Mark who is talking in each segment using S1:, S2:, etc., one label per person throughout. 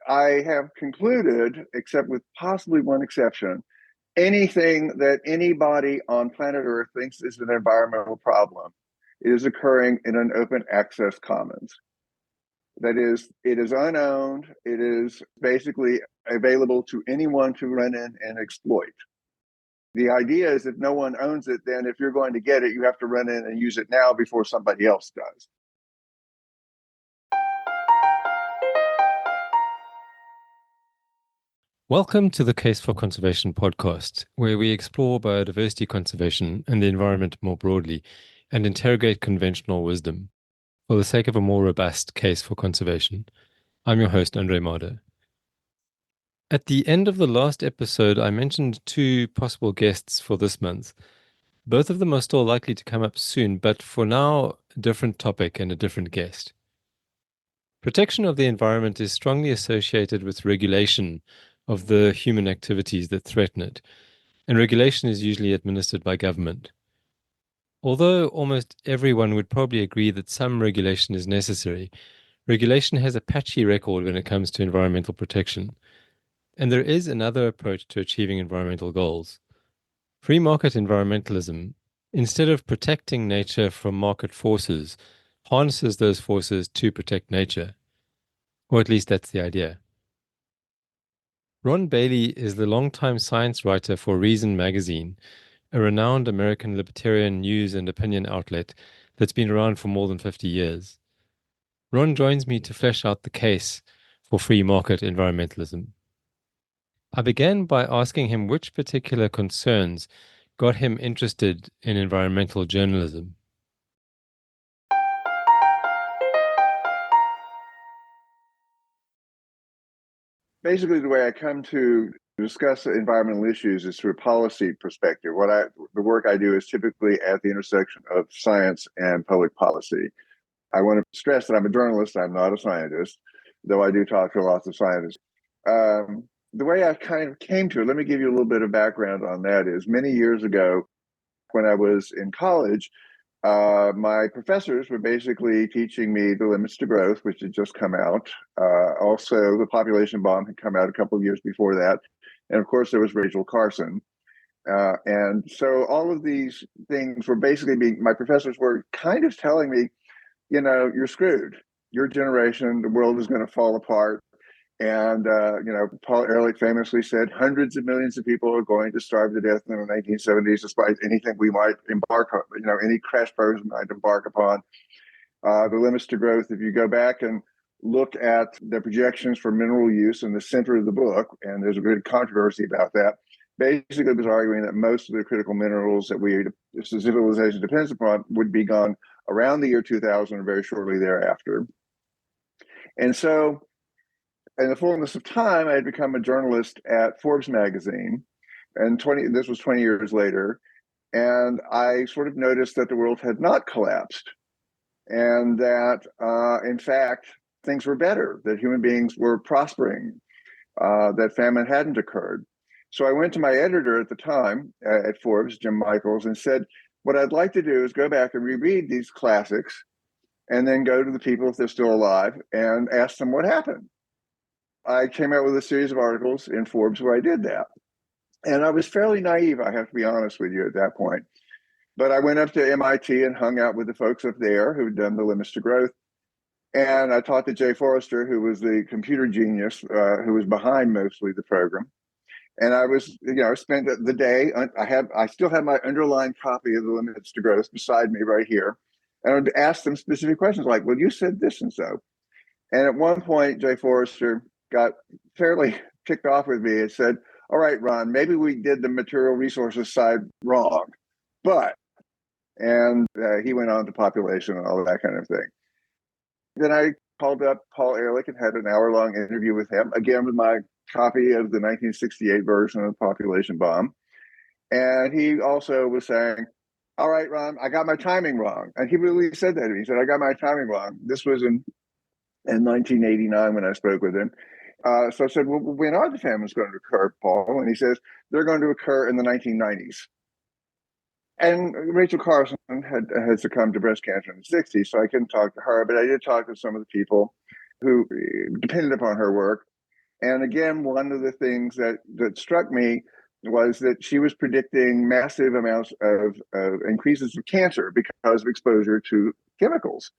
S1: I have concluded, except with possibly one exception, anything that anybody on planet Earth thinks is an environmental problem is occurring in an open access commons. That is, it is unowned, it is basically available to anyone to run in and exploit. The idea is if no one owns it, then if you're going to get it, you have to run in and use it now before somebody else does.
S2: Welcome to the Case for Conservation podcast, where we explore biodiversity conservation and the environment more broadly and interrogate conventional wisdom for the sake of a more robust case for conservation. I'm your host, Andre Marder. At the end of the last episode, I mentioned two possible guests for this month. Both of them are still likely to come up soon, but for now, a different topic and a different guest. Protection of the environment is strongly associated with regulation of the human activities that threaten it, and regulation is usually administered by government. Although almost everyone would probably agree that some regulation is necessary, regulation has a patchy record when it comes to environmental protection. And there is another approach to achieving environmental goals. Free market environmentalism, instead of protecting nature from market forces, harnesses those forces to protect nature. Or at least that's the idea. Ron Bailey is the longtime science writer for Reason magazine, a renowned American libertarian news and opinion outlet that's been around for more than 50 years. Ron joins me to flesh out the case for free market environmentalism. I began by asking him which particular concerns got him interested in environmental journalism.
S1: Basically, the way I come to discuss environmental issues is through a policy perspective. The work I do is typically at the intersection of science and public policy. I want to stress that I'm a journalist, I'm not a scientist, though I do talk to lots of scientists. The way I kind of came to it, let me give you a little bit of background on that, is many years ago when I was in college, my professors were basically teaching me The Limits to Growth, which had just come out. Also, The Population Bomb had come out a couple of years before that. And of course, there was Rachel Carson. And so all of these things were basically my professors were kind of telling me, you're screwed. Your generation, the world is going to fall apart. And, Paul Ehrlich famously said hundreds of millions of people are going to starve to death in the 1970s, despite anything we might embark on, any crash program might embark upon. The Limits to Growth, if you go back and look at the projections for mineral use in the center of the book, and there's a good controversy about that, basically was arguing that most of the critical minerals that civilization depends upon would be gone around the year 2000 or very shortly thereafter. And so, in the fullness of time, I had become a journalist at Forbes magazine, and this was 20 years later, and I sort of noticed that the world had not collapsed, and that, in fact, things were better, that human beings were prospering, that famine hadn't occurred. So I went to my editor at the time at Forbes, Jim Michaels, and said, what I'd like to do is go back and reread these classics, and then go to the people, if they're still alive, and ask them what happened. I came out with a series of articles in Forbes where I did that. And I was fairly naive, I have to be honest with you at that point. But I went up to MIT and hung out with the folks up there who'd done The Limits to Growth. And I talked to Jay Forrester, who was the computer genius, who was behind mostly the program. And I was, spent the day, I still have my underlined copy of The Limits to Growth beside me right here. And I would ask them specific questions like, well, you said this and so. And at one point, Jay Forrester got fairly ticked off with me and said, all right, Ron, maybe we did the material resources side wrong, and he went on to population and all that kind of thing. Then I called up Paul Ehrlich and had an hour-long interview with him, again with my copy of the 1968 version of the Population Bomb. And he also was saying, all right, Ron, I got my timing wrong. And he really said that to me. He said, I got my timing wrong. This was in 1989 when I spoke with him. So I said, well, when are the famines going to occur, Paul? And he says, they're going to occur in the 1990s. And Rachel Carson had succumbed to breast cancer in the 60s, so I couldn't talk to her, but I did talk to some of the people who depended upon her work. And again, one of the things that struck me was that she was predicting massive amounts of increases of cancer because of exposure to chemicals.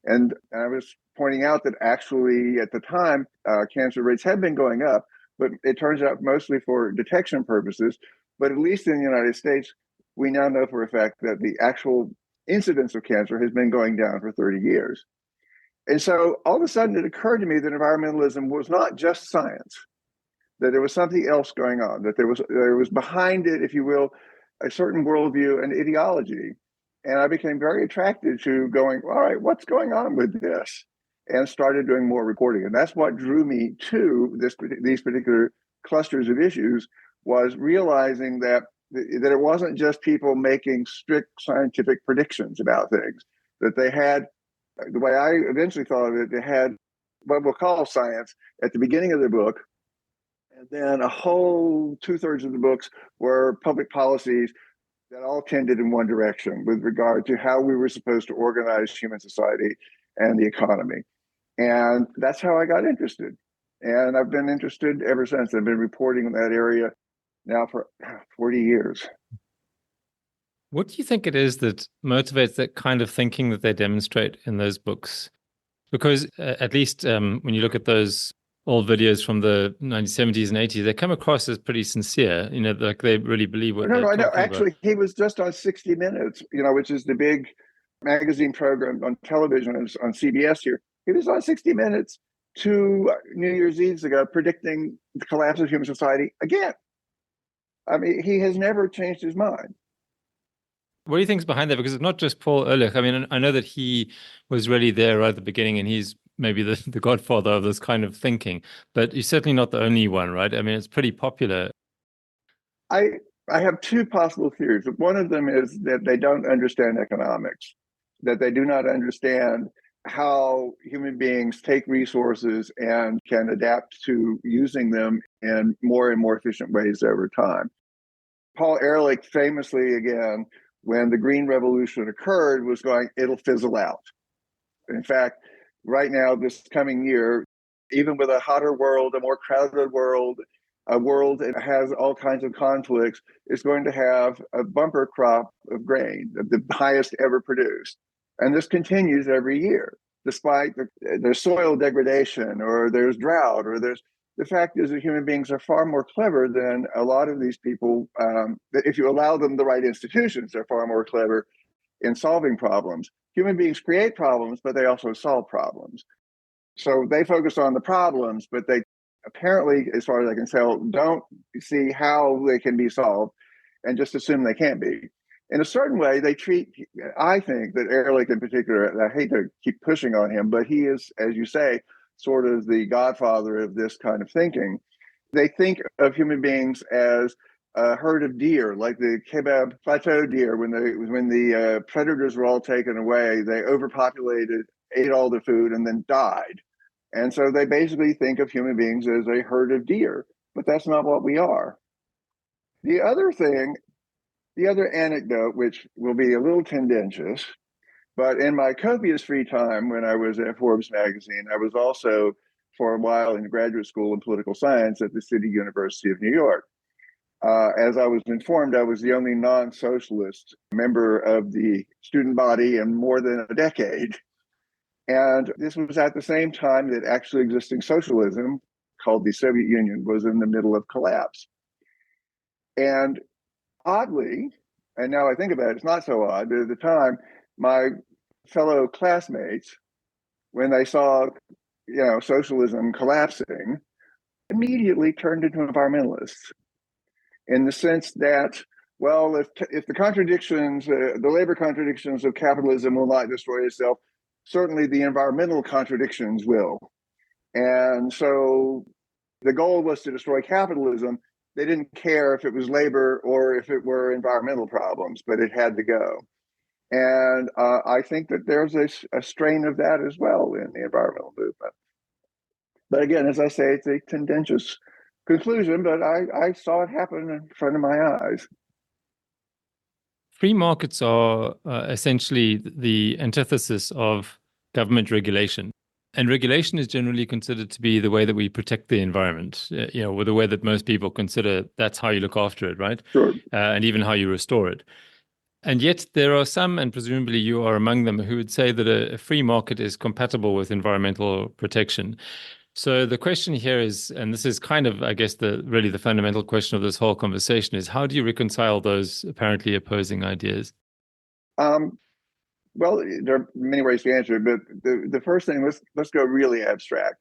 S1: And I was pointing out that actually at the time, cancer rates had been going up, but it turns out mostly for detection purposes. But at least in the United States, we now know for a fact that the actual incidence of cancer has been going down for 30 years. And so all of a sudden it occurred to me that environmentalism was not just science, that there was something else going on, that there was behind it, if you will, a certain worldview and ideology. And I became very attracted to going, all right, what's going on with this? And started doing more reporting. And that's what drew me to these particular clusters of issues, was realizing that it wasn't just people making strict scientific predictions about things, that they had, the way I eventually thought of it, they had what we'll call science at the beginning of their book. And then a whole 2/3 of the books were public policies that all tended in one direction with regard to how we were supposed to organize human society and the economy. And that's how I got interested. And I've been interested ever since. I've been reporting in that area now for 40 years.
S2: What do you think it is that motivates that kind of thinking that they demonstrate in those books? Because at least when you look at those old videos from the 1970s and 80s, they come across as pretty sincere, like they really believe what they're talking about.
S1: Actually, he was just on 60 Minutes, which is the big magazine program on television on CBS here. He was on 60 Minutes 2 New Year's Eves ago, predicting the collapse of human society again. I mean, he has never changed his mind.
S2: What do you think is behind that? Because it's not just Paul Ehrlich. I mean, I know that he was really there right at the beginning, and he's maybe the godfather of this kind of thinking, but he's certainly not the only one, right? I mean, it's pretty popular.
S1: I have two possible theories. One of them is that they don't understand economics, that they do not understand how human beings take resources and can adapt to using them in more and more efficient ways over time. Paul Ehrlich famously, again, when the Green Revolution occurred, was going, it'll fizzle out. In fact, right now, this coming year, even with a hotter world, a more crowded world, a world that has all kinds of conflicts, is going to have a bumper crop of grain, the highest ever produced. And this continues every year, despite there's soil degradation, or there's drought, or the fact is that human beings are far more clever than a lot of these people. If you allow them the right institutions, they're far more clever in solving problems. Human beings create problems, but they also solve problems. So they focus on the problems, but they apparently, as far as I can tell, don't see how they can be solved and just assume they can't be. In a certain way, they treat, I think that Ehrlich in particular, and I hate to keep pushing on him, but he is, as you say, sort of the godfather of this kind of thinking. They think of human beings as a herd of deer, like the Kebab Plateau deer. When the predators were all taken away, they overpopulated, ate all the food, and then died. And so they basically think of human beings as a herd of deer, but that's not what we are. The other anecdote, which will be a little tendentious, but in my copious free time when I was at Forbes magazine, I was also for a while in graduate school in political science at the City University of New York. As I was informed, I was the only non-socialist member of the student body in more than a decade. And this was at the same time that actually existing socialism, called the Soviet Union, was in the middle of collapse. And oddly, and now I think about it, it's not so odd, but at the time, my fellow classmates, when they saw, socialism collapsing, immediately turned into environmentalists, in the sense that, well, if the contradictions, the labor contradictions of capitalism will not destroy itself, certainly the environmental contradictions will. And so the goal was to destroy capitalism. They didn't care if it was labor or if it were environmental problems, but it had to go. And I think that there's a strain of that as well in the environmental movement. But again, as I say, it's a tendentious conclusion, but I saw it happen in front of my eyes.
S2: Free markets are essentially the antithesis of government regulation. And regulation is generally considered to be the way that we protect the environment, or the way that most people consider that's how you look after it, right?
S1: Sure.
S2: And even how you restore it. And yet there are some, and presumably you are among them, who would say that a free market is compatible with environmental protection. So the question here is, and this is kind of, I guess, really the fundamental question of this whole conversation is, how do you reconcile those apparently opposing ideas?
S1: Um, well, there are many ways to answer it, but the first thing, let's go really abstract.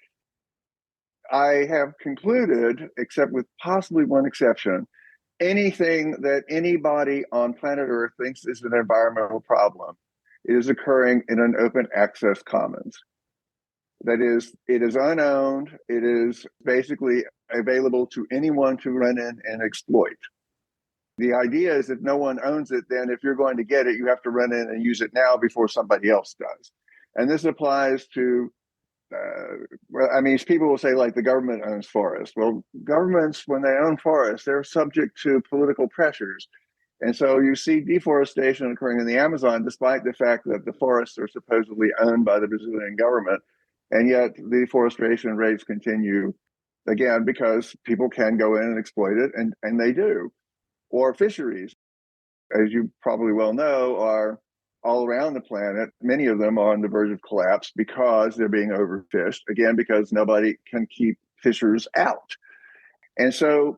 S1: I have concluded, except with possibly one exception, anything that anybody on planet Earth thinks is an environmental problem is occurring in an open access commons. That is, it is unowned, it is basically available to anyone to run in and exploit. The idea is if no one owns it, then if you're going to get it, you have to run in and use it now before somebody else does. And this applies to people will say like the government owns forests. Well, governments, when they own forests, they're subject to political pressures. And so you see deforestation occurring in the Amazon, despite the fact that the forests are supposedly owned by the Brazilian government. And yet the deforestation rates continue, again, because people can go in and exploit it, and they do. Or fisheries, as you probably well know, are all around the planet. Many of them are on the verge of collapse because they're being overfished, again, because nobody can keep fishers out. And so,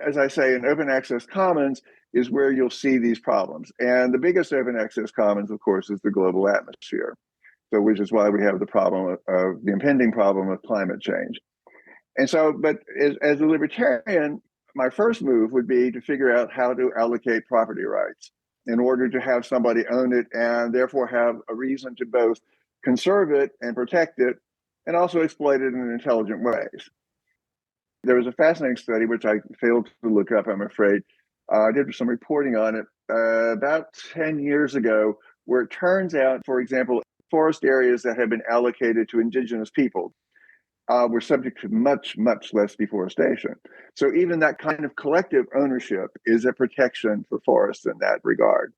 S1: as I say, an open access commons is where you'll see these problems. And the biggest open access commons, of course, is the global atmosphere. So, which is why we have the problem of the impending problem of climate change. And so, but as a libertarian, my first move would be to figure out how to allocate property rights in order to have somebody own it and therefore have a reason to both conserve it and protect it and also exploit it in intelligent ways. There was a fascinating study, which I failed to look up, I'm afraid. I did some reporting on it about 10 years ago, where it turns out, for example, forest areas that have been allocated to indigenous people were subject to much, much less deforestation. So even that kind of collective ownership is a protection for forests in that regard.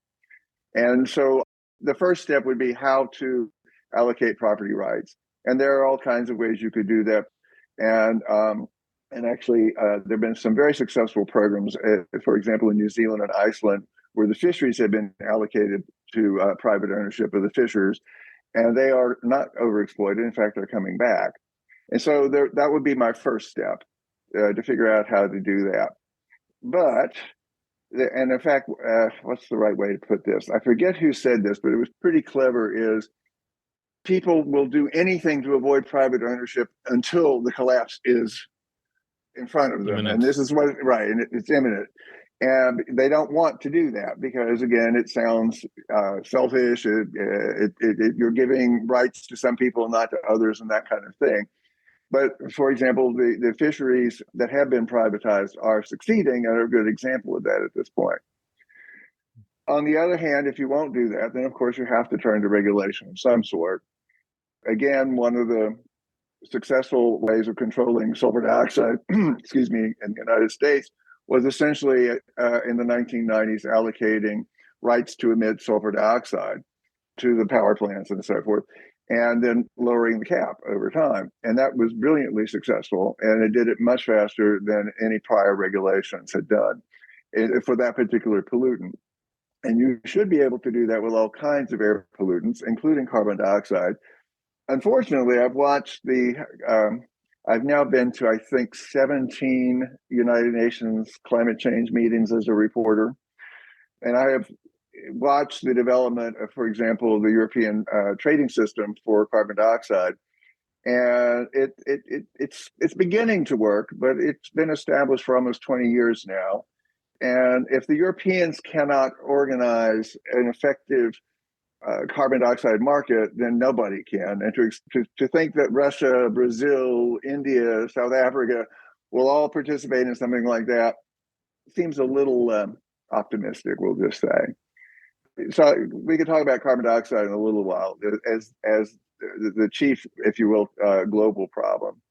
S1: And so the first step would be how to allocate property rights. And there are all kinds of ways you could do that. And actually, there have been some very successful programs, for example, in New Zealand and Iceland, where the fisheries have been allocated to private ownership of the fishers, and they are not overexploited. In fact, they're coming back. And so that would be my first step to figure out how to do that. But, and in fact, what's the right way to put this? I forget who said this, but it was pretty clever, is people will do anything to avoid private ownership until the collapse is in front of them.
S2: Imminent.
S1: And this is what, right, and it's imminent. And they don't want to do that because, again, it sounds selfish. You're giving rights to some people, not to others, and that kind of thing. But for example, the fisheries that have been privatized are succeeding and are a good example of that at this point. On the other hand, if you won't do that, then of course you have to turn to regulation of some sort. Again, one of the successful ways of controlling sulfur dioxide, excuse me, in the United States was essentially in the 1990s allocating rights to emit sulfur dioxide to the power plants and so forth, and then lowering the cap over time. And that was brilliantly successful, and it did it much faster than any prior regulations had done for that particular pollutant. And you should be able to do that with all kinds of air pollutants, including carbon dioxide. Unfortunately, I've now been to, I think, 17 United Nations climate change meetings as a reporter. And I have watched the development of, for example, the European trading system for carbon dioxide. And it's beginning to work, but it's been established for almost 20 years now. And if the Europeans cannot organize an effective carbon dioxide market, then nobody can. And to think that Russia, Brazil, India, South Africa will all participate in something like that seems a little optimistic, we'll just say. So we could talk about carbon dioxide in a little while as the chief, if you will, global problem.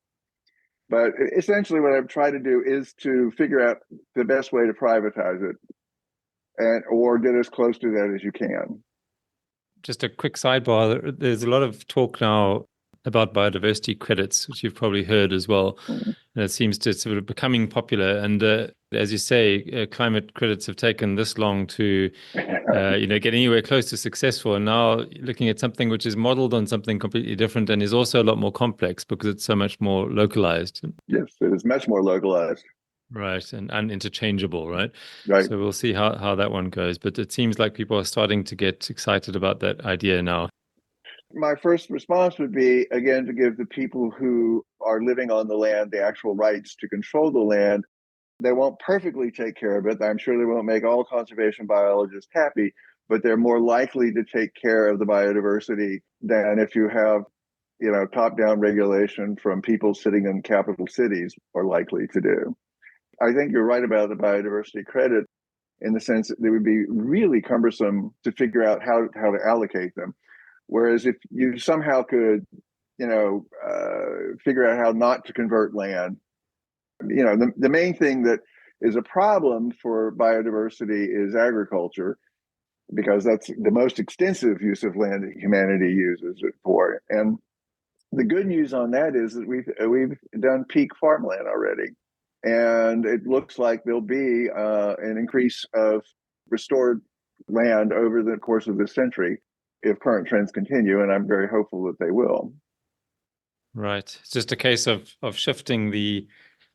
S1: But essentially what I've tried to do is to figure out the best way to privatize it or get as close to that as you can.
S2: Just a quick sidebar. There's a lot of talk now about biodiversity credits, which you've probably heard as well.
S1: Mhm.
S2: And it seems to sort of becoming popular. And as you say, climate credits have taken this long to get anywhere close to successful. And now looking at something which is modeled on something completely different and is also a lot more complex because it's so much more localized.
S1: Yes, it is much more localized.
S2: Right, and interchangeable, right?
S1: Right.
S2: So we'll see how that one goes. But it seems like people are starting to get excited about that idea now.
S1: My first response would be, again, to give the people who are living on the land the actual rights to control the land. They won't perfectly take care of it. I'm sure they won't make all conservation biologists happy, but they're more likely to take care of the biodiversity than if you have, top-down regulation from people sitting in capital cities are likely to do. I think you're right about the biodiversity credit in the sense that it would be really cumbersome to figure out how to allocate them. Whereas if you somehow could, figure out how not to convert land, the main thing that is a problem for biodiversity is agriculture, because that's the most extensive use of land that humanity uses it for. And the good news on that is that we've done peak farmland already, and it looks like there'll be an increase of restored land over the course of this century if current trends continue, and I'm very hopeful that they will.
S2: Right. It's just a case of shifting the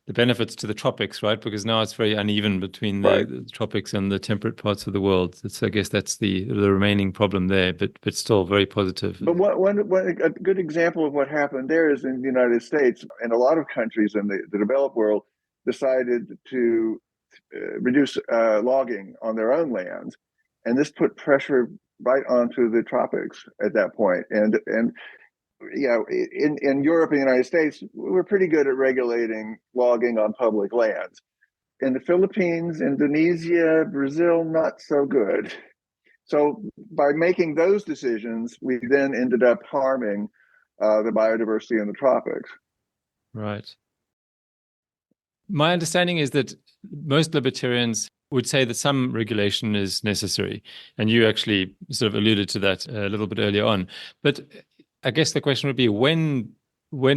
S2: benefits to the tropics, right? Because now it's very uneven between the tropics and the temperate parts of the world. I guess that's the remaining problem there, but still very positive.
S1: But a good example of what happened there is in the United States, and a lot of countries in the developed world decided to reduce logging on their own lands, and this put pressure right onto the tropics at that point. And in Europe and the United States, we're pretty good at regulating logging on public lands. In the Philippines, Indonesia, Brazil, not so good. So by making those decisions, we then ended up harming the biodiversity in the tropics.
S2: Right. My understanding is that most libertarians would say that some regulation is necessary. And you actually sort of alluded to that a little bit earlier on. But I guess the question would be, when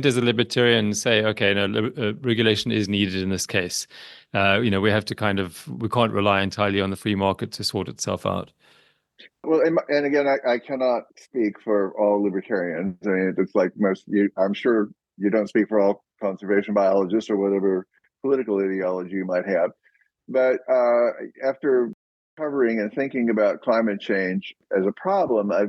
S2: does a libertarian say, okay, no, regulation is needed in this case? We have to we can't rely entirely on the free market to sort itself out.
S1: Well, and again, I cannot speak for all libertarians. I mean, it's like I'm sure you don't speak for all conservation biologists or whatever political ideology you might have. But after covering and thinking about climate change as a problem, I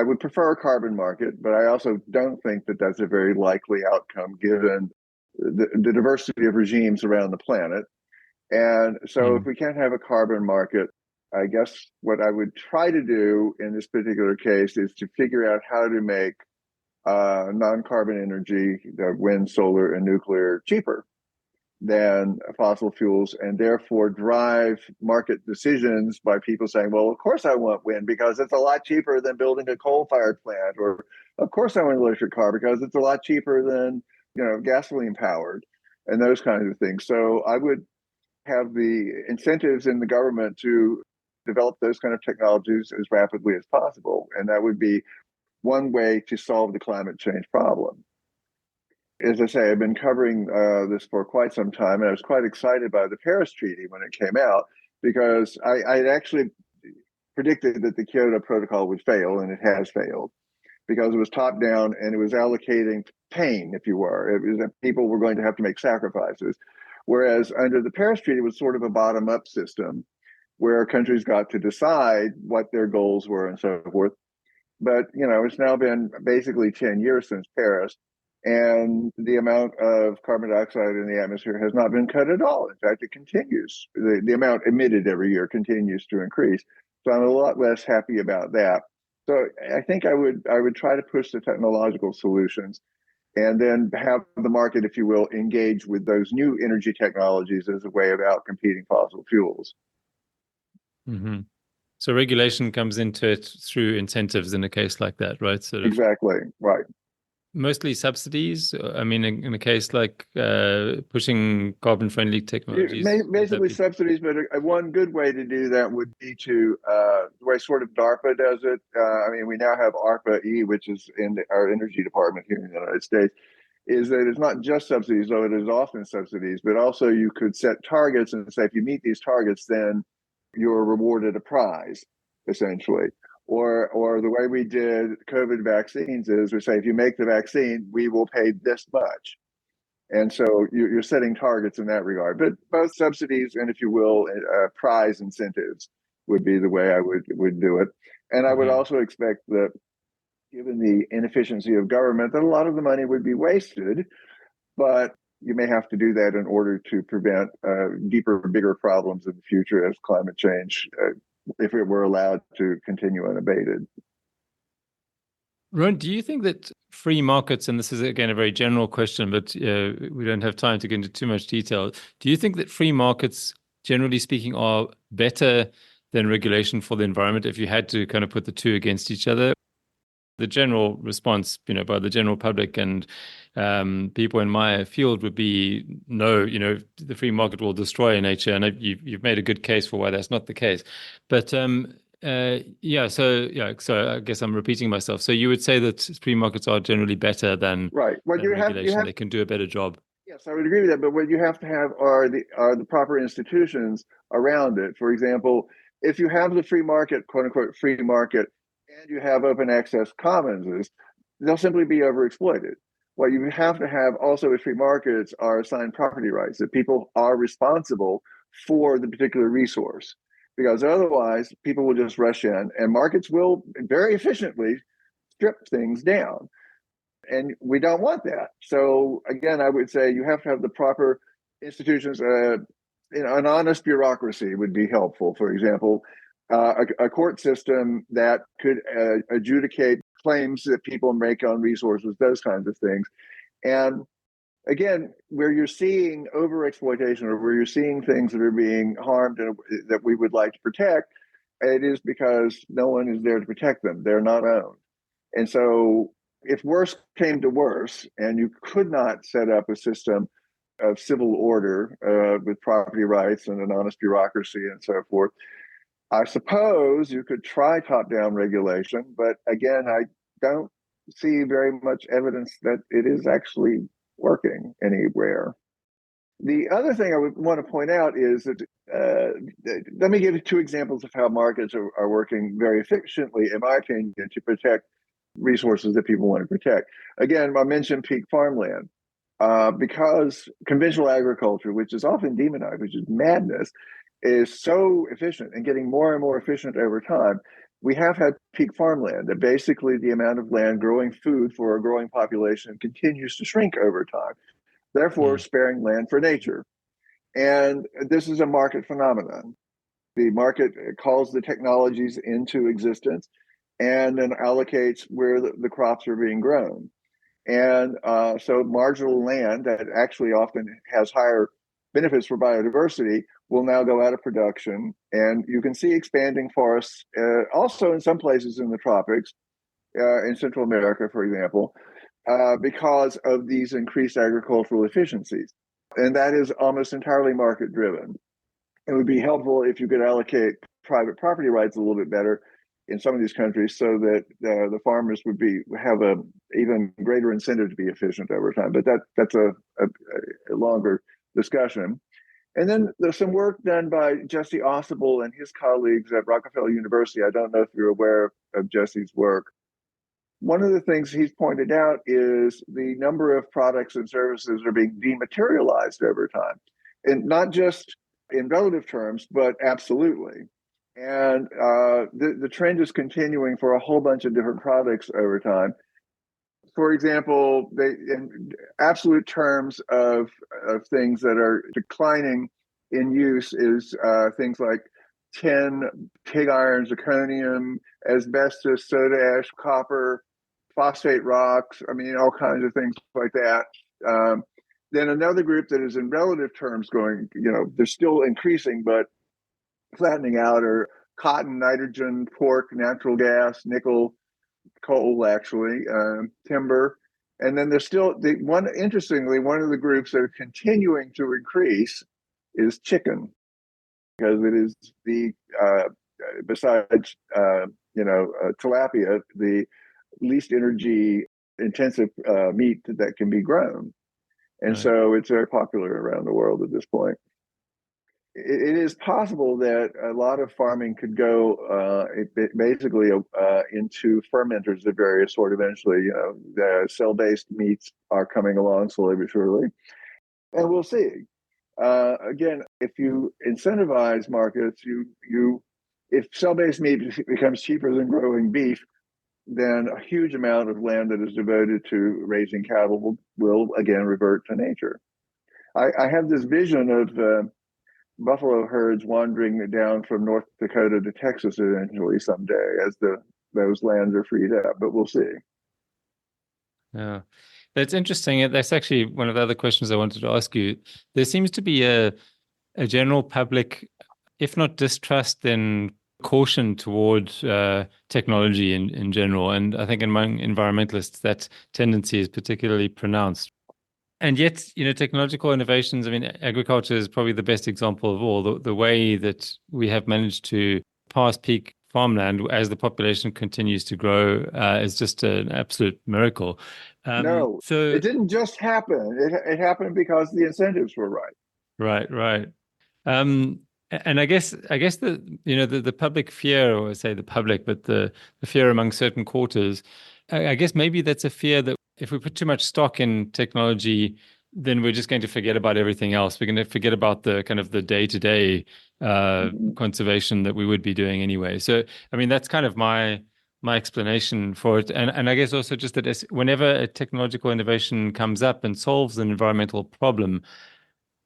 S1: would prefer a carbon market, but I also don't think that that's a very likely outcome given the diversity of regimes around the planet. And so if we can't have a carbon market, I guess what I would try to do in this particular case is to figure out how to make non-carbon energy, wind, solar, and nuclear, cheaper than fossil fuels, and therefore drive market decisions by people saying, well, of course I want wind because it's a lot cheaper than building a coal-fired plant, or of course I want an electric car because it's a lot cheaper than gasoline powered, and those kinds of things. So I would have the incentives in the government to develop those kind of technologies as rapidly as possible, and that would be one way to solve the climate change problem. As I say, I've been covering this for quite some time, and I was quite excited by the Paris Treaty when it came out, because I had actually predicted that the Kyoto Protocol would fail, and it has failed, because it was top down and it was allocating pain, if you were. It was that people were going to have to make sacrifices. Whereas under the Paris Treaty, it was sort of a bottom-up system where countries got to decide what their goals were and so forth. But, it's now been basically 10 years since Paris, and the amount of carbon dioxide in the atmosphere has not been cut at all. In fact, it continues. The amount emitted every year continues to increase. So I'm a lot less happy about that. So I think I would try to push the technological solutions, and then have the market, if you will, engage with those new energy technologies as a way of outcompeting fossil fuels.
S2: Mm-hmm. So regulation comes into it through incentives in a case like that, right?
S1: Exactly, right.
S2: mostly subsidies? I mean, in a case like pushing carbon-friendly technologies, would that
S1: Basically
S2: be?
S1: subsidies, but one good way to do that would be to the way sort of DARPA does it. I mean, we now have ARPA-E, which is in our energy department here in the United States, is that it's not just subsidies, though it is often subsidies, but also you could set targets and say, if you meet these targets, then you're rewarded a prize, essentially. Or the way we did COVID vaccines is we say, if you make the vaccine, we will pay this much. And so you're setting targets in that regard. But both subsidies and, if you will, prize incentives would be the way I would do it. And I would also expect that, given the inefficiency of government, that a lot of the money would be wasted, but you may have to do that in order to prevent deeper, bigger problems in the future as climate change, if it were allowed to continue unabated.
S2: Ron, do you think that free markets, and this is again a very general question, but we don't have time to get into too much detail. Do you think that free markets, generally speaking, are better than regulation for the environment if you had to kind of put the two against each other? The general response, by the general public and people in my field would be no. The free market will destroy nature, and you've made a good case for why that's not the case. But so I guess I'm repeating myself. So you would say that free markets are generally better than
S1: right. What
S2: than regulation. They can do a better job.
S1: Yes, I would agree with that. But what you have to have are the proper institutions around it. For example, if you have the free market, quote unquote, free market, and you have open access commons, they'll simply be overexploited. What you have to have also with free markets are assigned property rights, that people are responsible for the particular resource. Because otherwise, people will just rush in, and markets will very efficiently strip things down. And we don't want that. So again, I would say you have to have the proper institutions. An honest bureaucracy would be helpful. For example, a court system that could adjudicate claims that people make on resources, those kinds of things. And again, where you're seeing overexploitation, or where you're seeing things that are being harmed and that we would like to protect, it is because no one is there to protect them. They're not owned. And so if worse came to worse, and you could not set up a system of civil order with property rights and an honest bureaucracy and so forth, I suppose you could try top-down regulation. But again, I don't see very much evidence that it is actually working anywhere. The other thing I would want to point out is that, let me give you two examples of how markets are working very efficiently, in my opinion, to protect resources that people want to protect. Again, I mentioned peak farmland. Because conventional agriculture, which is often demonized, which is madness, is so efficient and getting more and more efficient over time. We have had peak farmland, that basically the amount of land growing food for a growing population continues to shrink over time, therefore sparing land for nature. And this is a market phenomenon. The market calls the technologies into existence and then allocates where the crops are being grown. And so marginal land that actually often has higher benefits for biodiversity will now go out of production. And you can see expanding forests also in some places in the tropics, in Central America, for example, because of these increased agricultural efficiencies. And that is almost entirely market driven. It would be helpful if you could allocate private property rights a little bit better in some of these countries, so that the farmers would have a even greater incentive to be efficient over time. But that's a longer discussion. And then there's some work done by Jesse Ausable and his colleagues at Rockefeller University. I don't know if you're aware of Jesse's work. One of the things he's pointed out is the number of products and services are being dematerialized over time, and not just in relative terms, but absolutely. And the trend is continuing for a whole bunch of different products over time. For example, in absolute terms of things that are declining in use is things like tin, pig iron, zirconium, asbestos, soda ash, copper, phosphate rocks. I mean, all kinds of things like that. Then another group that is in relative terms going, they're still increasing, but flattening out, are cotton, nitrogen, pork, natural gas, nickel, coal, actually, timber, And then there's still interestingly, one of the groups that are continuing to increase is chicken, because it is the besides tilapia, the least energy intensive meat that can be grown, and
S2: Right.
S1: so it's very popular around the world at this point. It is possible that a lot of farming could go basically into fermenters of various sort eventually. The cell-based meats are coming along slowly but surely, and we'll see. Again, if you incentivize markets, if cell-based meat becomes cheaper than growing beef, then a huge amount of land that is devoted to raising cattle will again revert to nature. I have this vision of buffalo herds wandering down from North Dakota to Texas eventually someday as those lands are freed up, but we'll see.
S2: Yeah. That's interesting. That's actually one of the other questions I wanted to ask you. There seems to be a general public, if not distrust, then caution toward technology in general. And I think among environmentalists, that tendency is particularly pronounced. And yet, technological innovations, I mean, agriculture is probably the best example of all. The way that we have managed to pass peak farmland as the population continues to grow is just an absolute miracle.
S1: No,
S2: So
S1: it didn't just happen. It happened because the incentives were right.
S2: right. And I guess the public fear, or I say the public, but the fear among certain quarters, I guess maybe that's a fear that if we put too much stock in technology, then we're just going to forget about everything else. We're going to forget about the kind of the day-to-day conservation that we would be doing anyway. So, I mean, that's kind of my explanation for it. And I guess also just that whenever a technological innovation comes up and solves an environmental problem,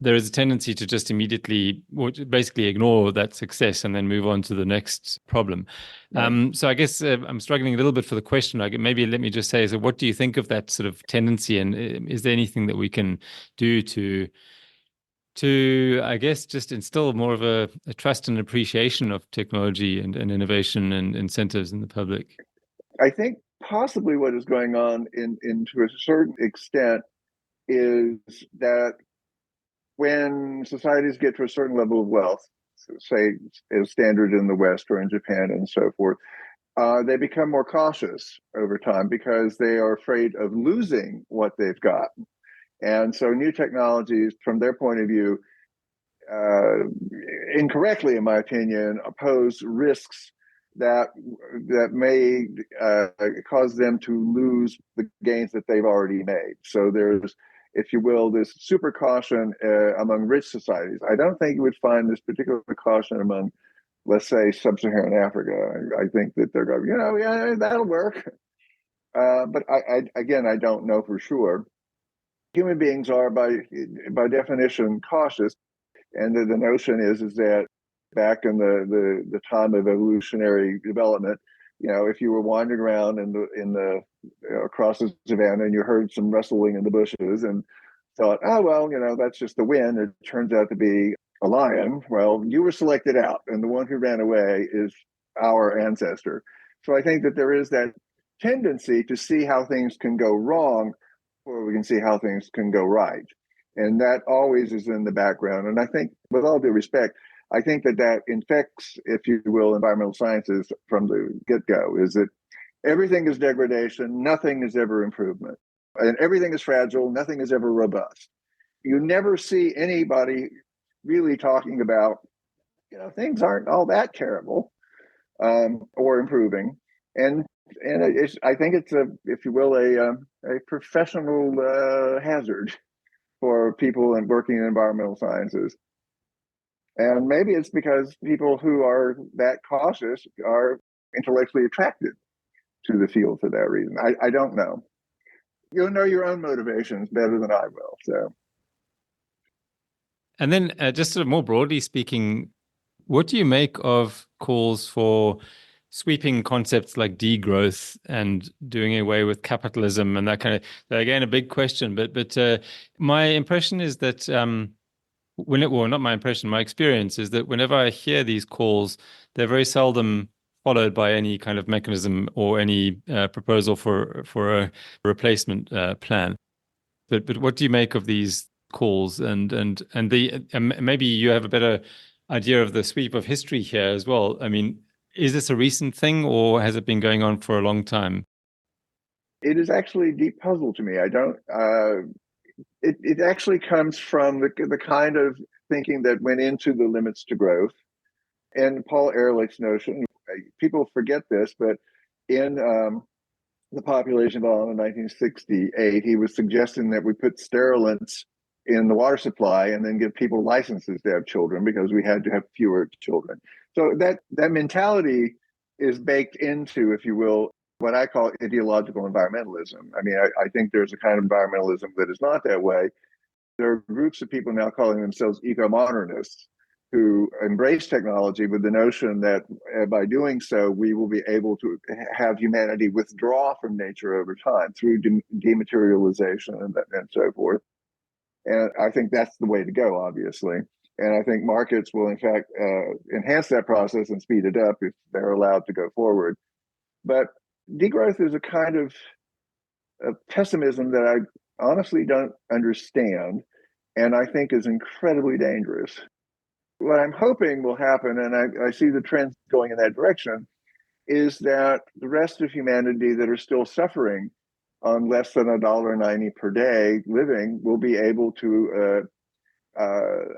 S2: there is a tendency to just immediately basically ignore that success and then move on to the next problem.
S1: Right.
S2: So I guess I'm struggling a little bit for the question. Maybe let me just say, so what do you think of that sort of tendency? And is there anything that we can do to I guess, just instill more of a trust and appreciation of technology and innovation and incentives in the public?
S1: I think possibly what is going on to a certain extent is that when societies get to a certain level of wealth, say as standard in the West or in Japan and so forth, they become more cautious over time because they are afraid of losing what they've got. And so new technologies, from their point of view, incorrectly, in my opinion, pose risks that may cause them to lose the gains that they've already made. So there's, if you will, this super caution among rich societies. I don't think you would find this particular caution among, let's say, sub-Saharan Africa. I think that they're going, yeah, that'll work. But I don't know for sure. Human beings are by definition cautious, and the notion is that back in the time of evolutionary development, if you were wandering around across the savannah and you heard some rustling in the bushes and thought, oh well, that's just the wind. It turns out to be a lion. Well, you were selected out, and the one who ran away is our ancestor. So I think that there is that tendency to see how things can go wrong, or we can see how things can go right. And that always is in the background. And I think, with all due respect, I think that infects, if you will, environmental sciences from the get-go, is that everything is degradation, nothing is ever improvement. And everything is fragile, nothing is ever robust. You never see anybody really talking about, things aren't all that terrible or improving. And I think it's if you will, a professional hazard for people working in environmental sciences. And maybe it's because people who are that cautious are intellectually attracted to the field for that reason. I don't know. You'll know your own motivations better than I will. So,
S2: And then just sort of more broadly speaking, what do you make of calls for sweeping concepts like degrowth and doing away with capitalism and that kind of, again, a big question, but my impression is that not my impression, my experience is that whenever I hear these calls, they're very seldom followed by any kind of mechanism or any proposal for a replacement plan. But what do you make of these calls and maybe you have a better idea of the sweep of history here as well? I mean, is this a recent thing or has it been going on for a long time?
S1: It is actually a deep puzzle to me. I don't. It actually comes from the kind of thinking that went into the limits to growth and Paul Ehrlich's notion. People forget this, but in the population law in 1968, he was suggesting that we put sterilants in the water supply and then give people licenses to have children because we had to have fewer children. So that mentality is baked into, if you will, what I call ideological environmentalism. I mean, I think there's a kind of environmentalism that is not that way. There are groups of people now calling themselves eco-modernists who embrace technology with the notion that by doing so, we will be able to have humanity withdraw from nature over time through dematerialization and so forth. And I think that's the way to go, obviously. And I think markets will, in fact, enhance that process and speed it up if they're allowed to go forward. But degrowth is a kind of pessimism that I honestly don't understand and I think is incredibly dangerous. What I'm hoping will happen, and I see the trends going in that direction, is that the rest of humanity that are still suffering on less than $1.90 per day living will be able to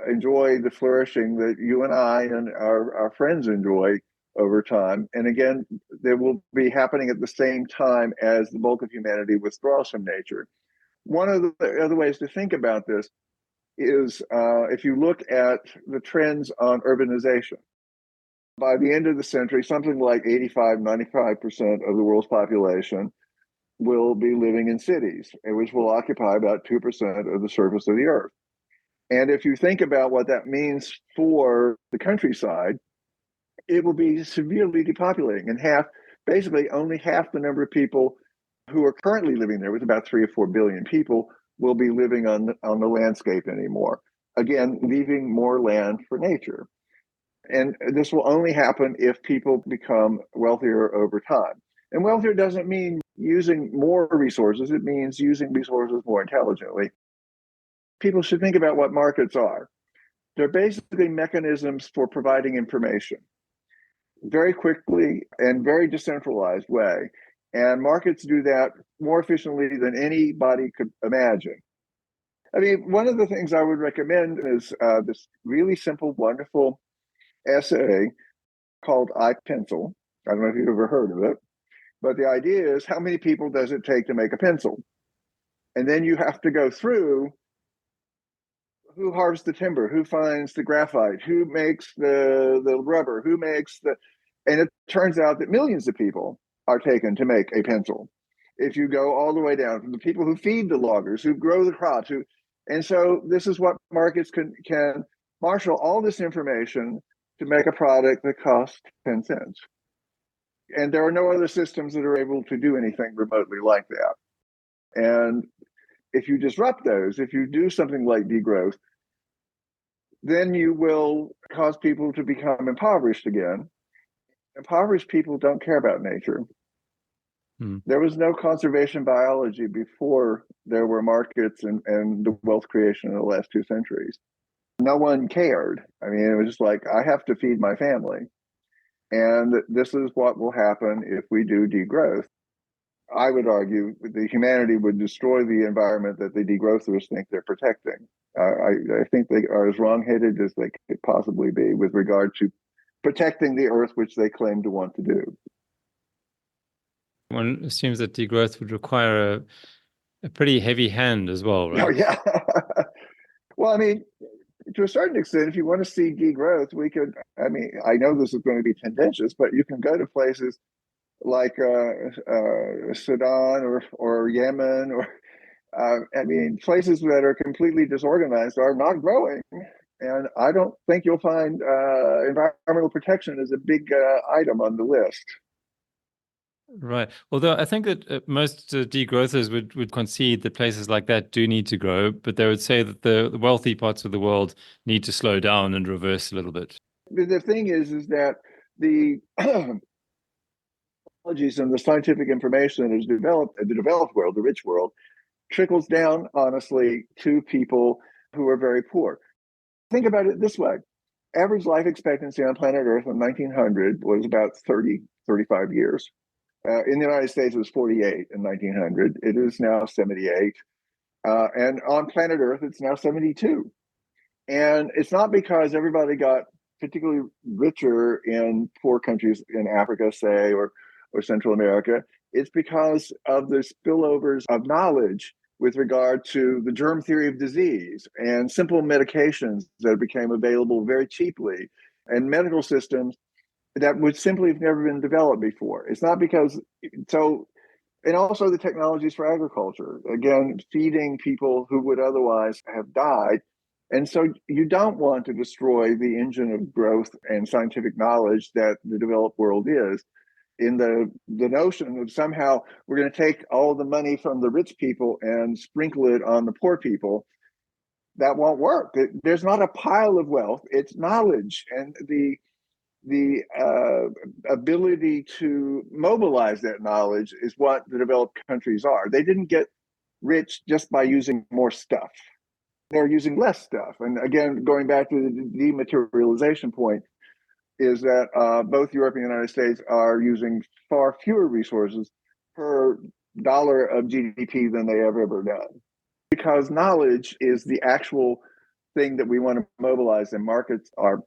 S1: enjoy the flourishing that you and I and our friends enjoy over time. And again, they will be happening at the same time as the bulk of humanity withdraws from nature. One of the other ways to think about this is if you look at the trends on urbanization. By the end of the century, something like 85, 95% of the world's population will be living in cities, which will occupy about 2% of the surface of the earth. And if you think about what that means for the countryside, it will be severely depopulating, and basically only half the number of people who are currently living there, with about 3 or 4 billion people, will be living on the landscape anymore. Again, leaving more land for nature. And this will only happen if people become wealthier over time. And wealthier doesn't mean using more resources, it means using resources more intelligently. People should think about what markets are. They're basically mechanisms for providing information very quickly and very decentralized way. And markets do that more efficiently than anybody could imagine. I mean, one of the things I would recommend is this really simple, wonderful essay called iPencil. I don't know if you've ever heard of it, but the idea is how many people does it take to make a pencil? And then you have to go through who harvests the timber, who finds the graphite, who makes the rubber, and it turns out that millions of people are taken to make a pencil. If you go all the way down from the people who feed the loggers, who grow the crops, and so this is what markets can marshal all this information to make a product that costs 10 cents. And there are no other systems that are able to do anything remotely like that. And if you disrupt those, if you do something like degrowth, then you will cause people to become impoverished again. Impoverished people don't care about nature. There was no conservation biology before there were markets and the wealth creation in the last 2 centuries. No one cared. I mean, it was just like, I have to feed my family. And this is what will happen if we do degrowth. I would argue that humanity would destroy the environment that the degrowthers think they're protecting. I think they are as wrong-headed as they could possibly be with regard to protecting the earth, which they claim to want to do.
S2: One assumes that degrowth would require a pretty heavy hand as well, right?
S1: Oh, yeah. Well, I mean, to a certain extent, if you want to see degrowth, I know this is going to be tendentious, but you can go to places like Sudan or Yemen, or places that are completely disorganized are not growing. And I don't think you'll find environmental protection as a big item on the list.
S2: Right. Although I think that most degrowthers would concede that places like that do need to grow, but they would say that the wealthy parts of the world need to slow down and reverse a little bit.
S1: The thing is that the technologies and the scientific information that is developed in the developed world, the rich world, trickles down, honestly, to people who are very poor. Think about it this way. Average life expectancy on planet Earth in 1900 was about 30, 35 years. In the United States, it was 48 in 1900. It is now 78. And on planet Earth, it's now 72. And it's not because everybody got particularly richer in poor countries in Africa, say, or Central America. It's because of the spillovers of knowledge with regard to the germ theory of disease and simple medications that became available very cheaply and medical systems that would simply have never been developed before. It's not because, so, and also the technologies for agriculture, again, feeding people who would otherwise have died. And so you don't want to destroy the engine of growth and scientific knowledge that the developed world is. In the notion of somehow we're going to take all the money from the rich people and sprinkle it on the poor people, that won't work. There's not a pile of wealth, it's knowledge and the ability to mobilize that knowledge is what the developed countries are. They didn't get rich just by using more stuff. They're using less stuff. And again, going back to the dematerialization point, is that both Europe and the United States are using far fewer resources per dollar of GDP than they have ever done. Because knowledge is the actual thing that we want to mobilize, and markets are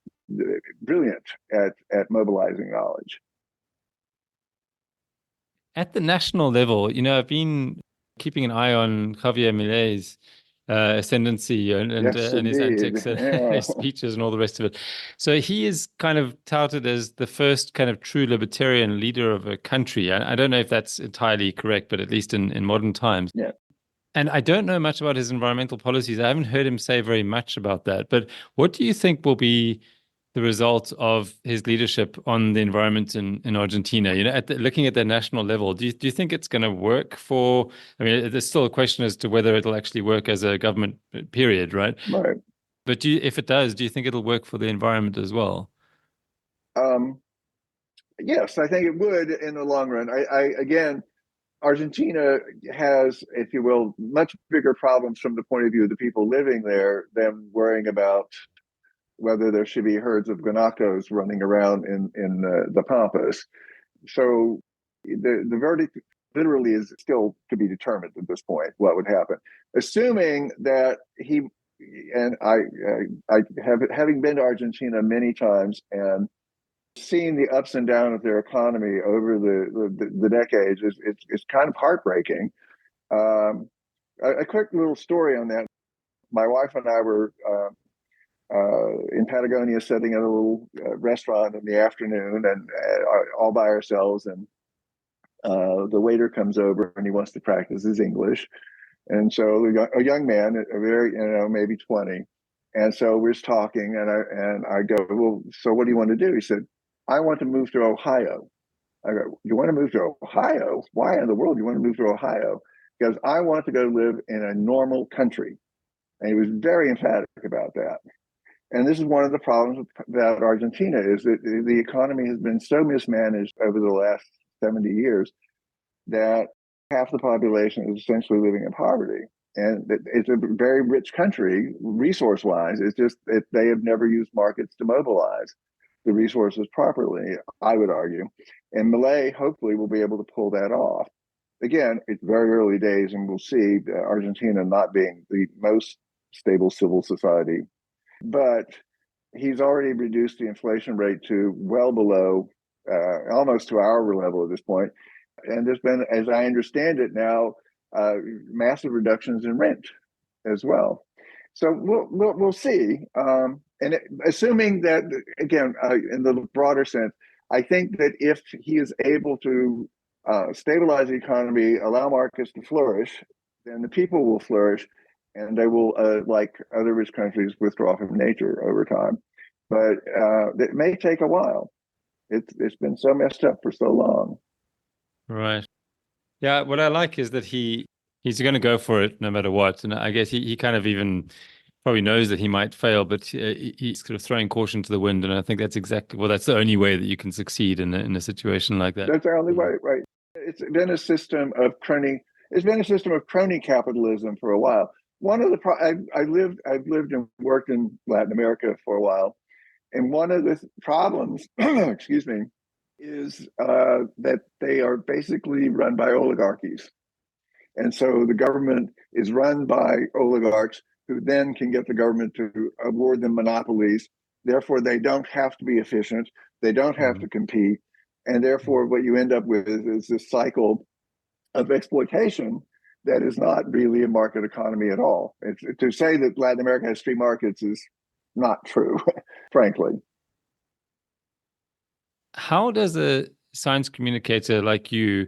S1: brilliant at mobilizing knowledge.
S2: At the national level, I've been keeping an eye on Javier Milei's ascendancy and
S1: Yes,
S2: his antics and
S1: yeah.
S2: his speeches and all the rest of it. So he is kind of touted as the first kind of true libertarian leader of a country. I don't know if that's entirely correct, but at least in modern times.
S1: Yeah.
S2: And I don't know much about his environmental policies. I haven't heard him say very much about that. But what do you think will be the result of his leadership on the environment in Argentina? Looking at the national level, do you think it's going to work for? I mean, there's still a question as to whether it'll actually work as a government period, right?
S1: Right.
S2: But if it does, do you think it'll work for the environment as well?
S1: Yes, I think it would in the long run. Again, Argentina has, if you will, much bigger problems from the point of view of the people living there than worrying about whether there should be herds of guanacos running around in the pampas. So the verdict literally is still to be determined at this point what would happen, assuming that he and I having been to Argentina many times and seeing the ups and downs of their economy over the decades is kind of heartbreaking. A quick little story on that. My wife and I were in Patagonia sitting at a little restaurant in the afternoon and all by ourselves. And the waiter comes over and he wants to practice his English. And so a young man, a very, maybe 20. And so we're talking and I go, well, so what do you want to do? He said, I want to move to Ohio. I go, you want to move to Ohio? Why in the world do you want to move to Ohio? Because I want to go live in a normal country. And he was very emphatic about that. And this is one of the problems about Argentina is that the economy has been so mismanaged over the last 70 years that half the population is essentially living in poverty. And it's a very rich country, resource-wise. It's just that they have never used markets to mobilize the resources properly, I would argue. And Milei hopefully will be able to pull that off. Again, it's very early days, and we'll see Argentina not being the most stable civil society. But he's already reduced the inflation rate to well below, almost to our level at this point. And there's been, as I understand it now, massive reductions in rent as well. So we'll see. Assuming that, again, in the broader sense, I think that if he is able to stabilize the economy, allow markets to flourish, then the people will flourish, and they will, like other rich countries, withdraw from nature over time. But it may take a while. It's been so messed up for so long.
S2: Right. Yeah, what I like is that he's going to go for it no matter what. And I guess he kind of even probably knows that he might fail, but he's sort of throwing caution to the wind. And I think that's exactly, well, that's the only way that you can succeed in a situation like that.
S1: That's the only way, right? It's been a system of crony. It's been a system of crony capitalism for a while. One of the I've lived and worked in Latin America for a while, and one of the problems, excuse me, is that they are basically run by oligarchies. And so the government is run by oligarchs who then can get the government to award them monopolies. Therefore, they don't have to be efficient. They don't have to compete. And therefore, what you end up with is this cycle of exploitation that is not really a market economy at all. To say that Latin America has free markets is not true, frankly.
S2: How does a science communicator like you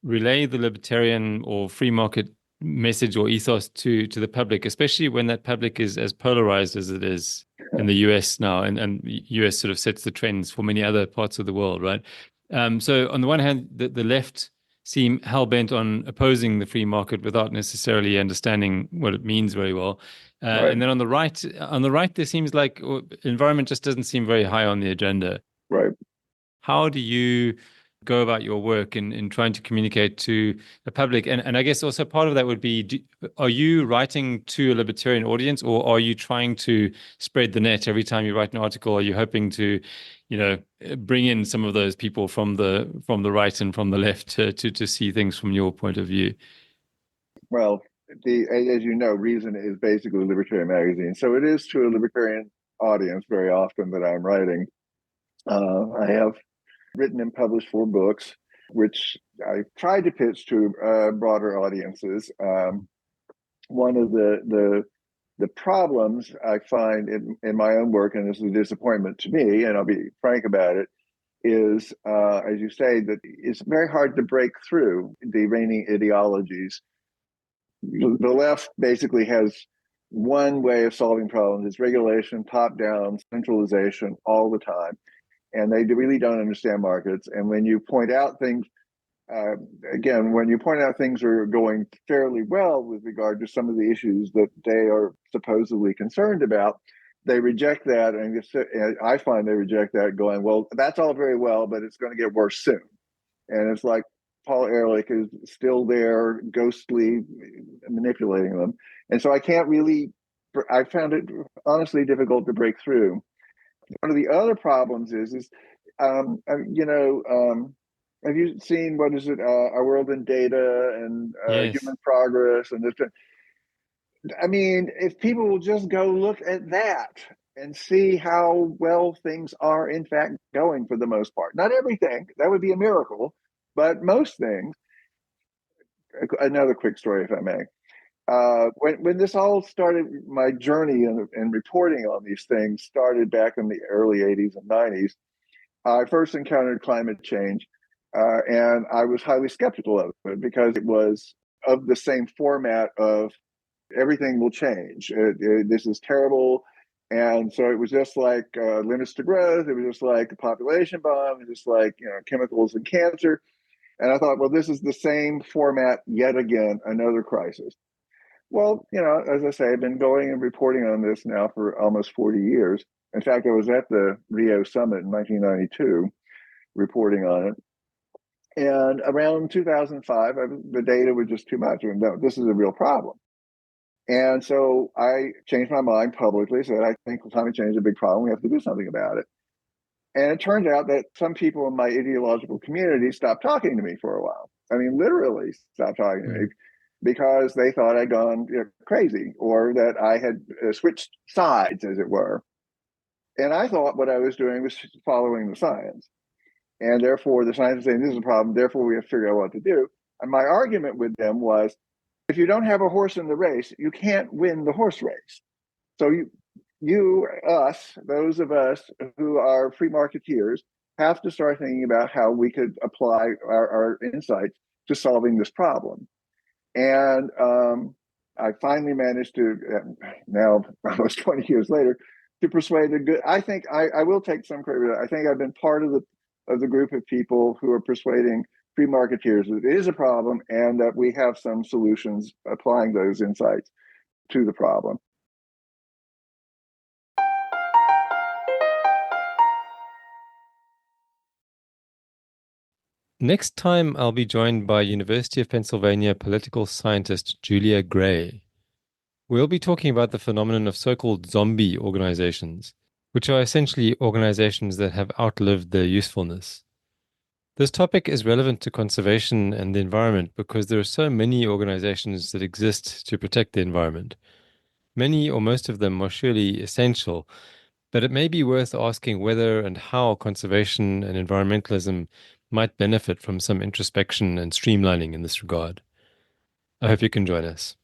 S2: relay the libertarian or free market message or ethos to the public, especially when that public is as polarized as it is in the US now, and US sort of sets the trends for many other parts of the world, right? So on the one hand, the left seem hell-bent on opposing the free market without necessarily understanding what it means very well.
S1: Right.
S2: And then on the right, there seems like environment just doesn't seem very high on the agenda.
S1: Right.
S2: How do you go about your work in trying to communicate to the public? And I guess also part of that would be, are you writing to a libertarian audience, or are you trying to spread the net every time you write an article? Are you hoping to, bring in some of those people from the right and from the left to see things from your point of view?
S1: Well, as you know, Reason is basically a libertarian magazine. So it is to a libertarian audience very often that I'm writing. I have written and published 4 books, which I tried to pitch to broader audiences. One of the problems I find in my own work, and this is a disappointment to me, and I'll be frank about it, is, as you say, that it's very hard to break through the reigning ideologies. The left basically has one way of solving problems: it's regulation, top-down, centralization all the time. And they really don't understand markets. And when you point out things, when you point out things are going fairly well with regard to some of the issues that they are supposedly concerned about, they reject that. And I find they reject that, going, well, that's all very well, but it's going to get worse soon. And it's like Paul Ehrlich is still there, ghostly manipulating them. And so I found it honestly difficult to break through. One of the other problems is have you seen, what is it, Our World in Data and
S2: Yes.
S1: Human Progress? And this, I mean, if people will just go look at that and see how well things are in fact going for the most part. Not everything, that would be a miracle, but most things. Another quick story, if I may. When this all started, my journey in reporting on these things started back in the early 80s and 90s. I first encountered climate change, and I was highly skeptical of it because it was of the same format of everything will change. This is terrible. And so it was just like limits to growth. It was just like a population bomb. It was just like chemicals and cancer. And I thought, well, this is the same format yet again, another crisis. Well, as I say, I've been going and reporting on this now for almost 40 years. In fact, I was at the Rio Summit in 1992 reporting on it. And around 2005, the data was just too much. No, this is a real problem. And so I changed my mind publicly, said, I think climate change is a big problem. We have to do something about it. And it turned out that some people in my ideological community stopped talking to me for a while. I mean, literally stopped talking to me, because they thought I'd gone crazy, or that I had switched sides, as it were. And I thought what I was doing was following the science. And therefore, the science was saying, this is a problem, therefore we have to figure out what to do. And my argument with them was, if you don't have a horse in the race, you can't win the horse race. So those of us who are free marketeers, have to start thinking about how we could apply our insights to solving this problem. And I finally managed to, now almost 20 years later, to persuade I think I will take some credit. I think I've been part of the group of people who are persuading free marketeers that it is a problem and that we have some solutions applying those insights to the problem.
S2: Next time, I'll be joined by University of Pennsylvania political scientist Julia Gray. We'll be talking about the phenomenon of so-called zombie organizations, which are essentially organizations that have outlived their usefulness. This topic is relevant to conservation and the environment because there are so many organizations that exist to protect the environment. Many or most of them are surely essential, but it may be worth asking whether and how conservation and environmentalism might benefit from some introspection and streamlining in this regard. I hope you can join us.